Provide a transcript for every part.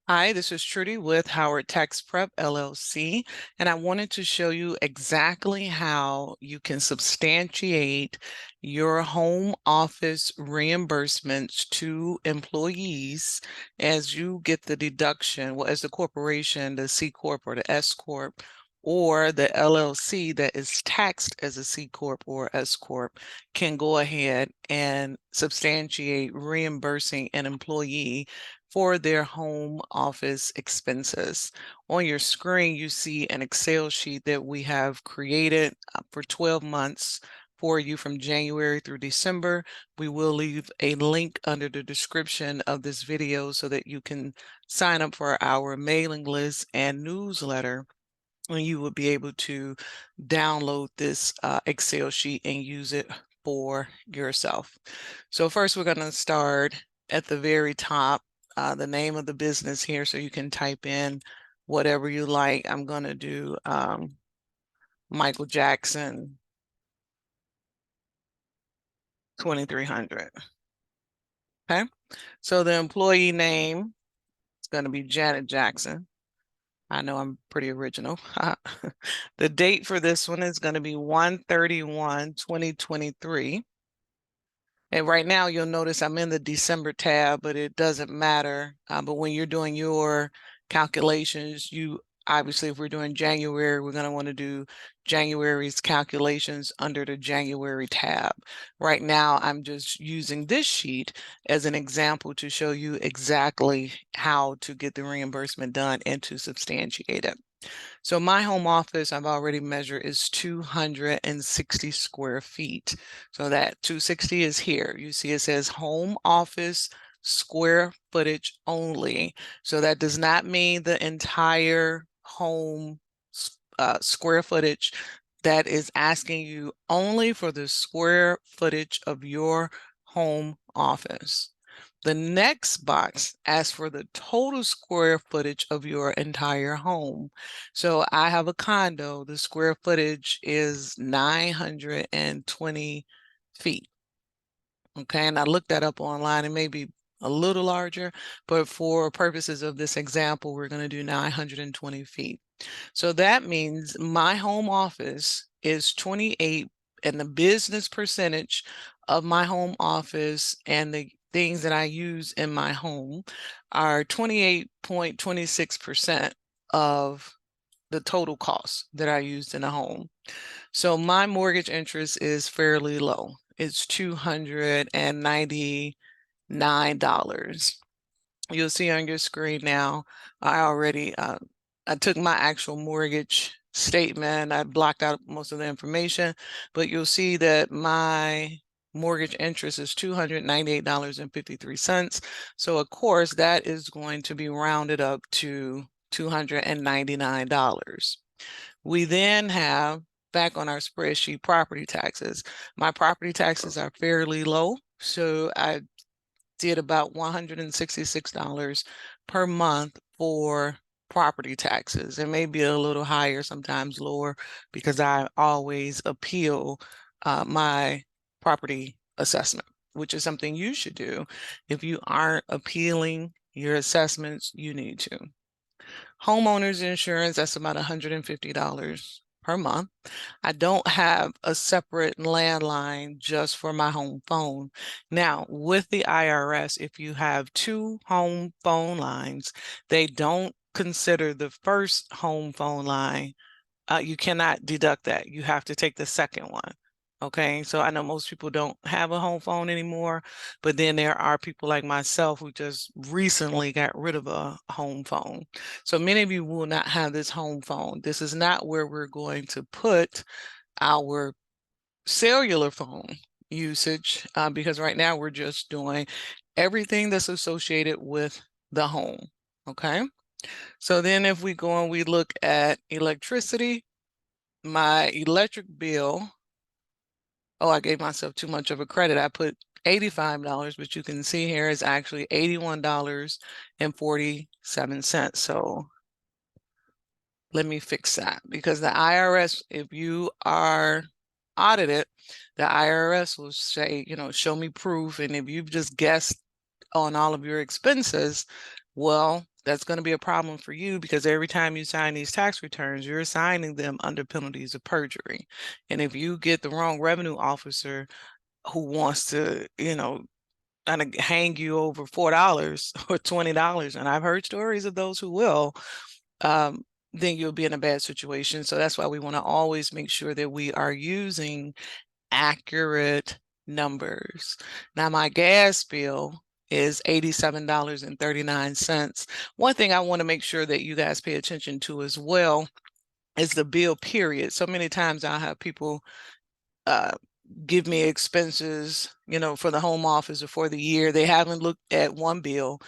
Hi, this is Trudy with Howard Tax Prep LLC, and I wanted to show you exactly how you can substantiate your home office reimbursements to employees as you get the deduction, well, as the corporation, the C Corp or the S Corp, or the LLC that is taxed as a C Corp or S Corp can go ahead and substantiate reimbursing an employee for their home office expenses. On your screen, you see an Excel sheet that we have created for 12 months for you from January through December. We will leave a link under the description of this video so that you can sign up for our mailing list and newsletter, and you will be able to download this Excel sheet and use it for yourself. So first, we're going to start at the very top, the name of the business here, so you can type in whatever you like. I'm going to do Michael Jackson 2300. Okay, so the employee name is going to be Janet Jackson. I know I'm pretty original. The date for this one is going to be 1/31/2023. And right now you'll notice I'm in the December tab, but it doesn't matter. But when you're doing your calculations, you obviously, if we're doing January, we're going to want to do January's calculations under the January tab. Right now, I'm just using this sheet as an example to show you exactly how to get the reimbursement done and to substantiate it. So my home office, I've already measured, is 260 square feet. So that 260 is here. You see it says home office square footage only. So that does not mean the entire home square footage. That is asking you only for the square footage of your home office. The next box asks for the total square footage of your entire home. So I have a condo. The square footage is 920 feet. Okay, and I looked that up online. It may be a little larger, but for purposes of this example, we're going to do 920 feet. So that means my home office is 28, and the business percentage of my home office and the things that I use in my home are 28.26% of the total cost that I used in a home. So my mortgage interest is fairly low. It's $299. You'll see on your screen now, I took my actual mortgage statement. I blocked out most of the information, but you'll see that my mortgage interest is $298.53. So of course, that is going to be rounded up to $299. We then have, back on our spreadsheet, property taxes. My property taxes are fairly low, so I did about $166 per month for property taxes. It may be a little higher, sometimes lower, because I always appeal my property assessment, which is something you should do. If you aren't appealing your assessments, you need to. Homeowners insurance, that's about $150 per month. I don't have a separate landline just for my home phone. Now, with the IRS, if you have two home phone lines, they don't consider the first home phone line. You cannot deduct that. You have to take the second one. Okay, so I know most people don't have a home phone anymore, but then there are people like myself who just recently got rid of a home phone. So many of you will not have this home phone. This is not where we're going to put our cellular phone usage because right now we're just doing everything that's associated with the home. Okay, so then if we go and we look at electricity, my electric bill, oh, I gave myself too much of a credit. I put $85, but you can see here is actually $81.47. So let me fix that, because the IRS, if you are audited, the IRS will say, show me proof. And if you've just guessed on all of your expenses, well, that's going to be a problem for you, because every time you sign these tax returns, you're signing them under penalties of perjury. And if you get the wrong revenue officer who wants to, kind of hang you over $4 or $20, and I've heard stories of those who will, then you'll be in a bad situation. So that's why we want to always make sure that we are using accurate numbers. Now, my gas bill is $87.39. One thing I want to make sure that you guys pay attention to as well is the bill period. So many times I'll have people give me expenses, for the home office or for the year. They haven't looked at one bill,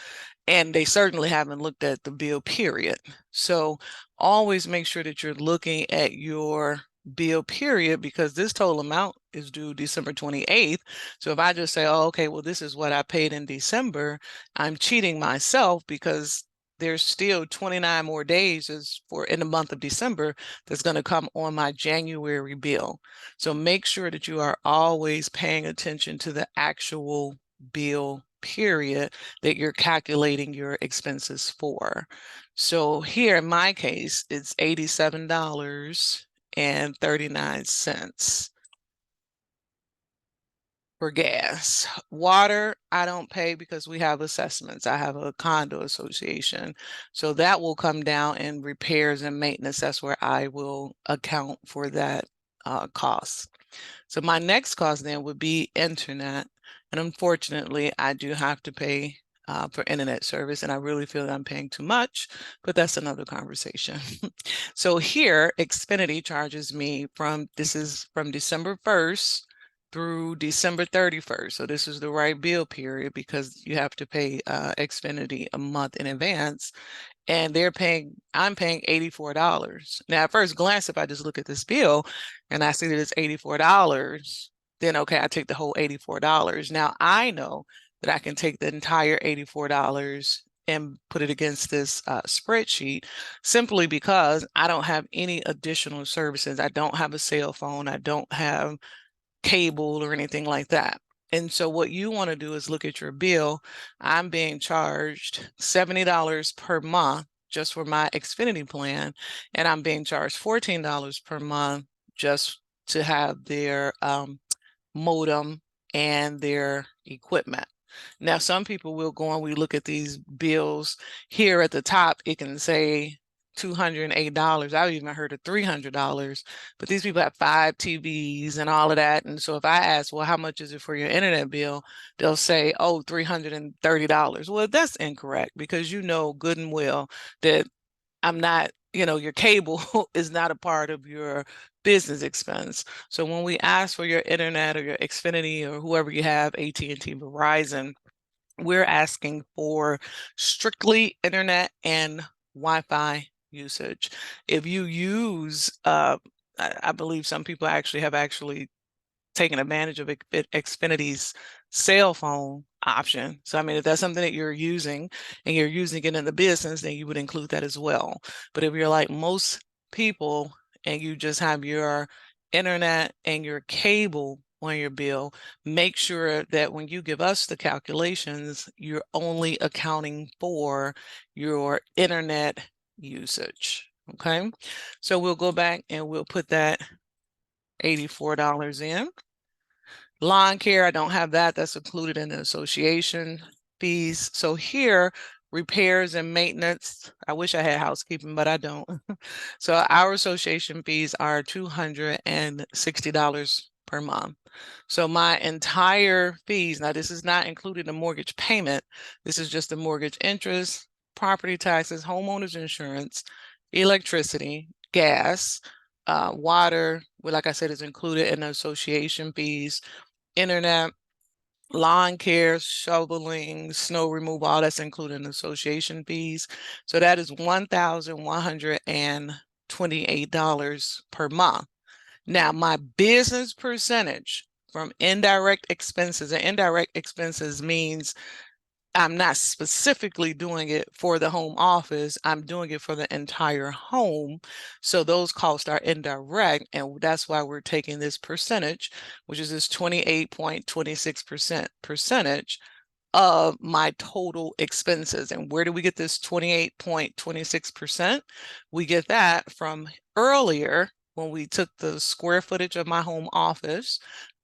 and they certainly haven't looked at the bill period. So always make sure that you're looking at your bill period, because this total amount is due December 28th. So if I just say, oh, okay, well, this is what I paid in December, I'm cheating myself, because there's still 29 more days in the month of December that's going to come on my January bill. So make sure that you are always paying attention to the actual bill period that you're calculating your expenses for. So here in my case, it's $87.39 for gas. Water, I don't pay because we have assessments. I have a condo association. So that will come down in repairs and maintenance. That's where I will account for that cost. So my next cost then would be internet. And unfortunately, I do have to pay for internet service, and I really feel that I'm paying too much, but that's another conversation. So here, Xfinity charges me this is from December 1st through December 31st. So this is the right bill period, because you have to pay Xfinity a month in advance. And I'm paying $84. Now, at first glance, if I just look at this bill and I see that it's $84, then okay, I take the whole $84. Now, I know that I can take the entire $84 and put it against this spreadsheet, simply because I don't have any additional services. I don't have a cell phone. I don't have cable or anything like that. And so what you want to do is look at your bill. I'm being charged $70 per month just for my Xfinity plan, and I'm being charged $14 per month just to have their modem and their equipment. Now, some people will go and we look at these bills here at the top, it can say $208. I've even heard of $300, but these people have 5 TVs and all of that. And so if I ask, well, how much is it for your internet bill? They'll say, oh, $330. Well, that's incorrect, because you know good and well that I'm not, your cable is not a part of your business expense. So when we ask for your internet or your Xfinity or whoever you have, AT&T, Verizon, we're asking for strictly internet and Wi-Fi usage. If you use, I believe some people have taken advantage of Xfinity's cell phone option. So, I mean, if that's something that you're using and you're using it in the business, then you would include that as well. But if you're like most people and you just have your internet and your cable on your bill, make sure that when you give us the calculations, you're only accounting for your internet usage. Okay, so we'll go back and we'll put that $84 in. Lawn care, I don't have that. That's included in the association fees. So here, repairs and maintenance, I wish I had housekeeping, but I don't. So our association fees are $260 per month. So my entire fees, now this is not including the mortgage payment. This is just the mortgage interest, property taxes, homeowners insurance, electricity, gas, water, well, like I said, is included in the association fees, internet, lawn care, shoveling, snow removal, all that's included in association fees. So that is $1,128 per month. Now, my business percentage from indirect expenses, and indirect expenses means I'm not specifically doing it for the home office. I'm doing it for the entire home. So those costs are indirect. And that's why we're taking this percentage, which is this 28.26% percentage of my total expenses. And where do we get this 28.26%? We get that from earlier when we took the square footage of my home office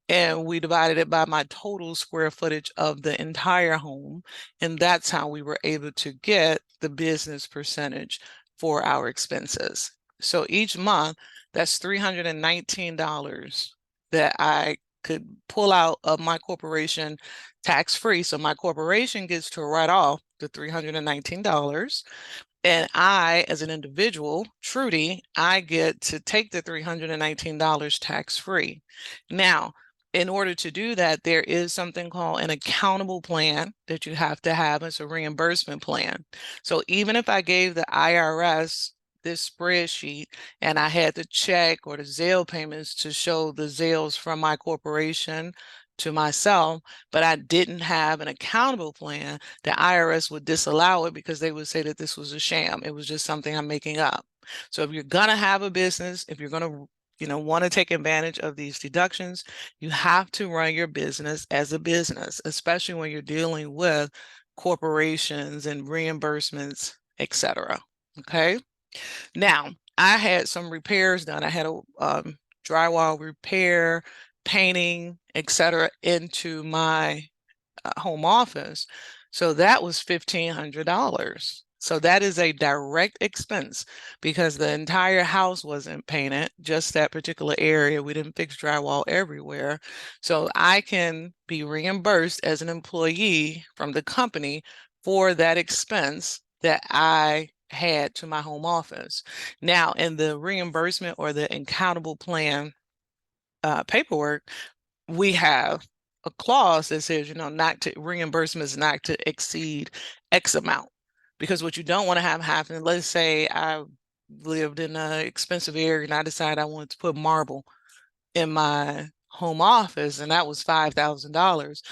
and we divided it by my total square footage of the entire home. And that's how we were able to get the business percentage for our expenses. So each month, that's $319 that I could pull out of my corporation tax-free. So my corporation gets to write off the $319. And I, as an individual, Trudy, I get to take the $319 tax-free. Now, in order to do that, there is something called an accountable plan that you have to have. It's a reimbursement plan. So even if I gave the IRS this spreadsheet and I had the check or the Zelle payments to show the Zelles from my corporation to myself, but I didn't have an accountable plan, the IRS would disallow it because they would say that this was a sham. It was just something I'm making up. So if you're gonna have a business, if you're gonna want to take advantage of these deductions, you have to run your business as a business, especially when you're dealing with corporations and reimbursements, etc. Okay. Now, I had some repairs done. I had a drywall repair, painting, etc. into my home office. So that was $1,500. So that is a direct expense because the entire house wasn't painted, just that particular area. We didn't fix drywall everywhere. So I can be reimbursed as an employee from the company for that expense that I had to my home office. Now, in the reimbursement or the accountable plan paperwork, we have a clause that says, not to reimbursements not to exceed X amount. Because what you don't want to have happen, let's say I lived in an expensive area and I decided I wanted to put marble in my home office and that was $5,000.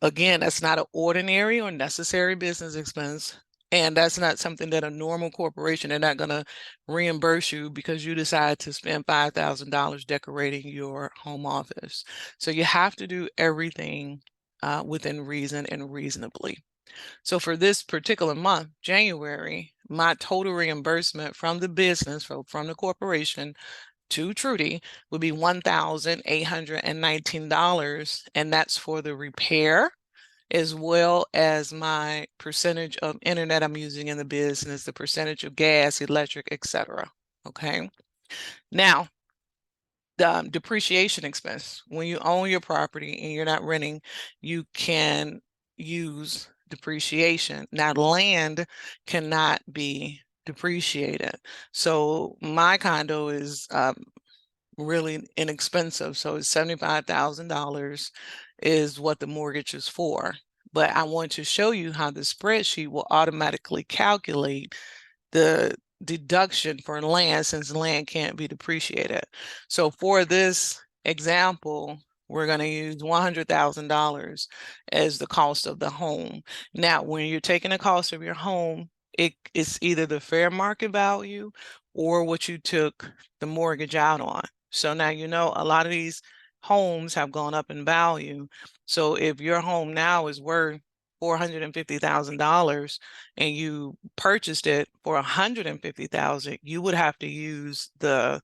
Again, that's not an ordinary or necessary business expense. And that's not something that a normal corporation, they're not going to reimburse you because you decide to spend $5,000 decorating your home office. So you have to do everything within reason and reasonably. So for this particular month, January, my total reimbursement from the business, from the corporation to Trudy would be $1,819. And that's for the repair as well as my percentage of internet I'm using in the business, the percentage of gas, electric, etc. Okay. Now, the depreciation expense. When you own your property and you're not renting, you can use depreciation. Now, land cannot be depreciated. So my condo is really inexpensive. So it's $75,000 is what the mortgage is for. But I want to show you how the spreadsheet will automatically calculate the deduction for land since land can't be depreciated. So for this example, we're going to use $100,000 as the cost of the home. Now, when you're taking the cost of your home, it's either the fair market value or what you took the mortgage out on. So now a lot of these homes have gone up in value. So if your home now is worth $450,000 and you purchased it for $150,000, you would have to use the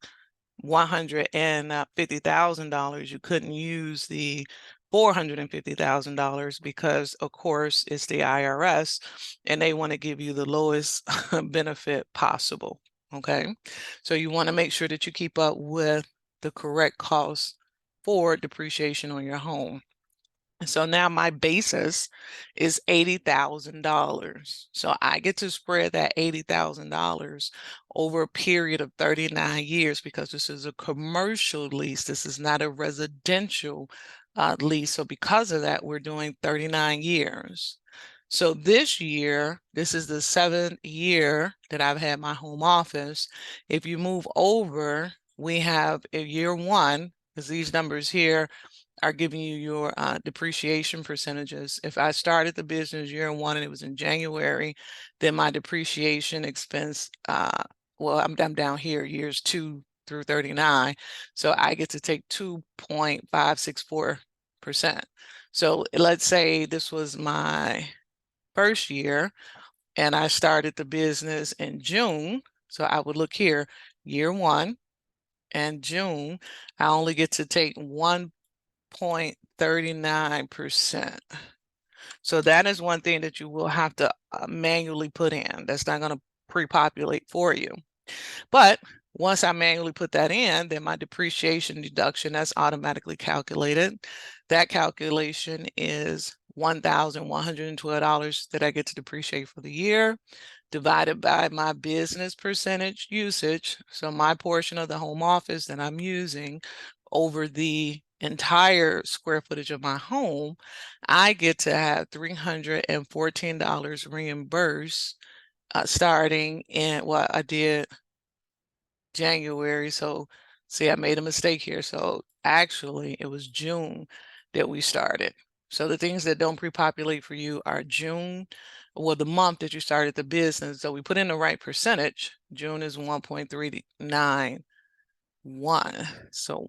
$150,000. You couldn't use the $450,000 because, of course, it's the IRS and they want to give you the lowest benefit possible. Okay, so you want to make sure that you keep up with the correct cost for depreciation on your home. So now my basis is $80,000. So I get to spread that $80,000 over a period of 39 years because this is a commercial lease. This is not a residential lease. So because of that, we're doing 39 years. So this year, this is the 7th year that I've had my home office. If you move over, we have a year 1, because these numbers here are giving you your depreciation percentages. If I started the business year 1 and it was in January, then my depreciation expense, well, I'm down here, years 2 through 39. So I get to take 2.564%. So let's say this was my first year and I started the business in June. So I would look here, year 1 and June, I only get to take 1.39%. So that is one thing that you will have to manually put in. That's not going to pre-populate for you. But once I manually put that in, then my depreciation deduction, that's automatically calculated. That calculation is $1,112 that I get to depreciate for the year, divided by my business percentage usage. So my portion of the home office that I'm using over the entire square footage of my home, I get to have $314 reimbursed starting in what I did January. So see, I made a mistake here. So actually it was June that we started. So the things that don't pre-populate for you are June, well, the month that you started the business. So we put in the right percentage. June is 1.391. So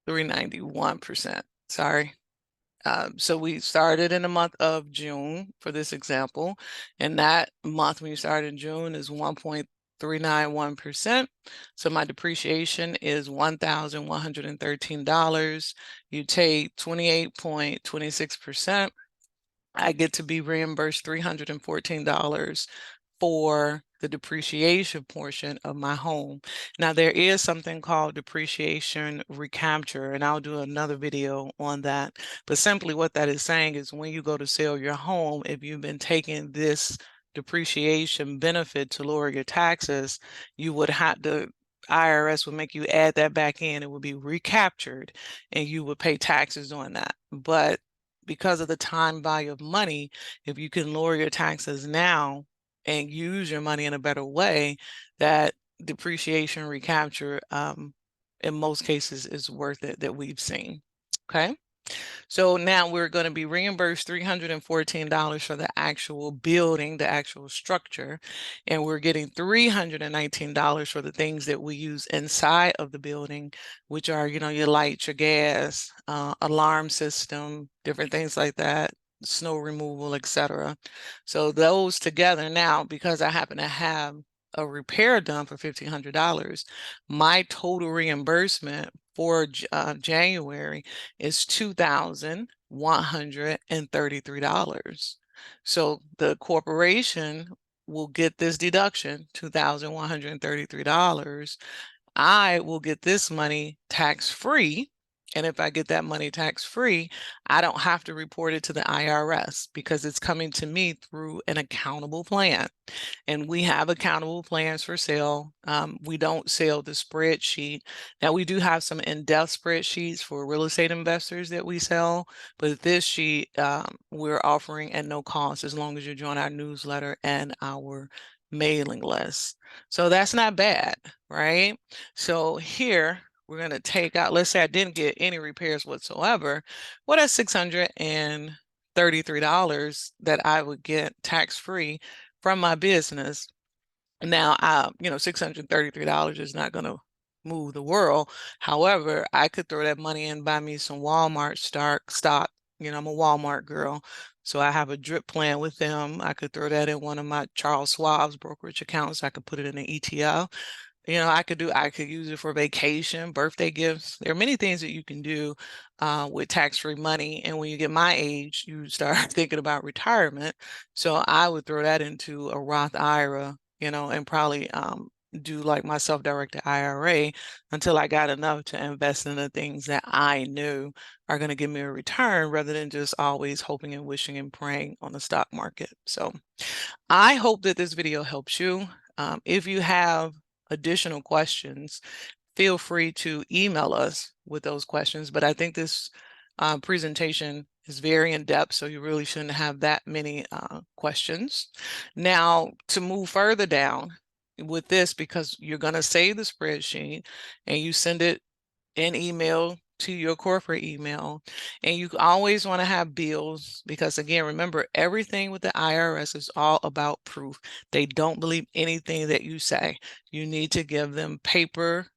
1.391%. Sorry. So we started in the month of June for this example, and that month when you started in June is 1.391%. So my depreciation is $1,113. You take 28.26%. I get to be reimbursed $314 for the depreciation portion of my home. Now there is something called depreciation recapture, and I'll do another video on that. But simply what that is saying is when you go to sell your home, if you've been taking this depreciation benefit to lower your taxes, you would have to, IRS would make you add that back in. It would be recaptured and you would pay taxes on that. But because of the time value of money, if you can lower your taxes now and use your money in a better way, that depreciation recapture in most cases is worth it that we've seen. Okay. So now we're going to be reimbursed $314 for the actual building, the actual structure, and we're getting $319 for the things that we use inside of the building, which are, you know, your lights, your gas, alarm system, different things like that, snow removal, etc. So those together now, because I happen to have a repair done for $1,500, my total reimbursement for January is $2,133. So the corporation will get this deduction, $2,133. I will get this money tax-free. And if I get that money tax-free, I don't have to report it to the IRS because it's coming to me through an accountable plan. And we have accountable plans for sale. We don't sell the spreadsheet. Now we do have some in-depth spreadsheets for real estate investors that we sell, but this sheet we're offering at no cost as long as you join our newsletter and our mailing list. So that's not bad, right? So here we're going to take out, let's say I didn't get any repairs whatsoever. What is $633 that I would get tax-free from my business? Now, you know, $633 is not going to move the world. However, I could throw that money in, buy me some Walmart stock. You know, I'm a Walmart girl, so I have a drip plan with them. I could throw that in one of my Charles Schwab's brokerage accounts. I could put it in an ETF. You know, I could use it for vacation, birthday gifts. There are many things that you can do with tax-free money. And when you get my age, you start thinking about retirement. So I would throw that into a Roth IRA, you know, and probably do like my self-directed IRA until I got enough to invest in the things that I knew are going to give me a return rather than just always hoping and wishing and praying on the stock market. So I hope that this video helps you. If you have additional questions, feel free to email us with those questions. But I think this presentation is very in-depth, so you really shouldn't have that many questions. Now, to move further down with this, because you're going to save the spreadsheet and you send it in email to your corporate email, and you always want to have bills, because again, remember, everything with the IRS is all about proof. They don't believe anything that you say. You need to give them paper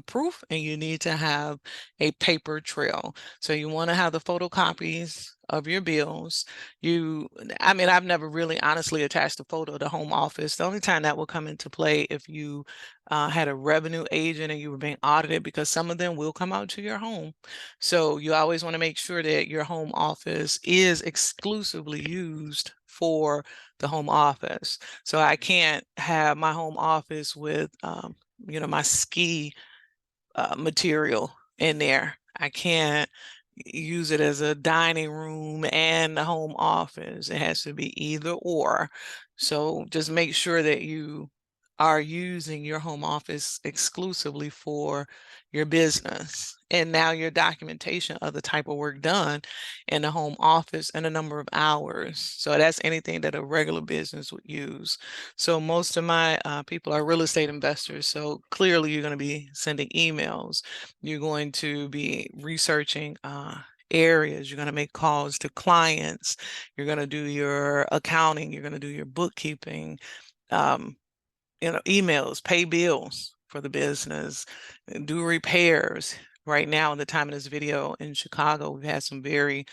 proof, and you need to have a paper trail. So you want to have the photocopies of your bills. I mean, I've never really honestly attached a photo to home office. The only time that will come into play if you had a revenue agent and you were being audited, because some of them will come out to your home. So you always want to make sure that your home office is exclusively used for the home office. So I can't have my home office with my ski material in there. I can't use it as a dining room and a home office. It has to be either or. So just make sure that you are using your home office exclusively for your business. And now your documentation of the type of work done in the home office and a number of hours. So that's anything that a regular business would use. So most of my people are real estate investors. So clearly you're going to be sending emails. You're going to be researching areas. You're going to make calls to clients. You're going to do your accounting. You're going to do your bookkeeping, emails, pay bills for the business, do repairs. Right now, in the time of this video in Chicago, we've had some very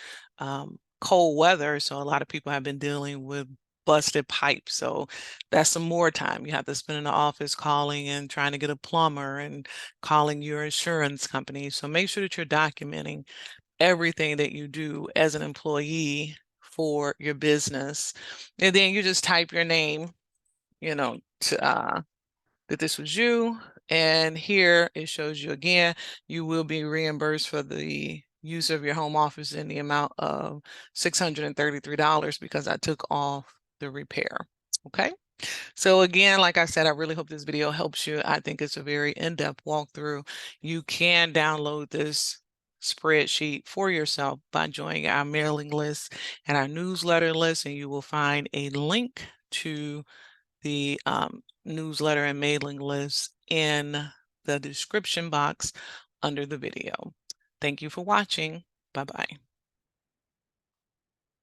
cold weather. So a lot of people have been dealing with busted pipes. So that's some more time you have to spend in the office calling and trying to get a plumber and calling your insurance company. So make sure that you're documenting everything that you do as an employee for your business. And then you just type your name, that this was you. And here it shows you again, you will be reimbursed for the use of your home office in the amount of $633 because I took off the repair. Okay. So again, like I said, I really hope this video helps you. I think it's a very in-depth walkthrough. You can download this spreadsheet for yourself by joining our mailing list and our newsletter list, and you will find a link to the newsletter and mailing list in the description box under the video. Thank you for watching. Bye-bye.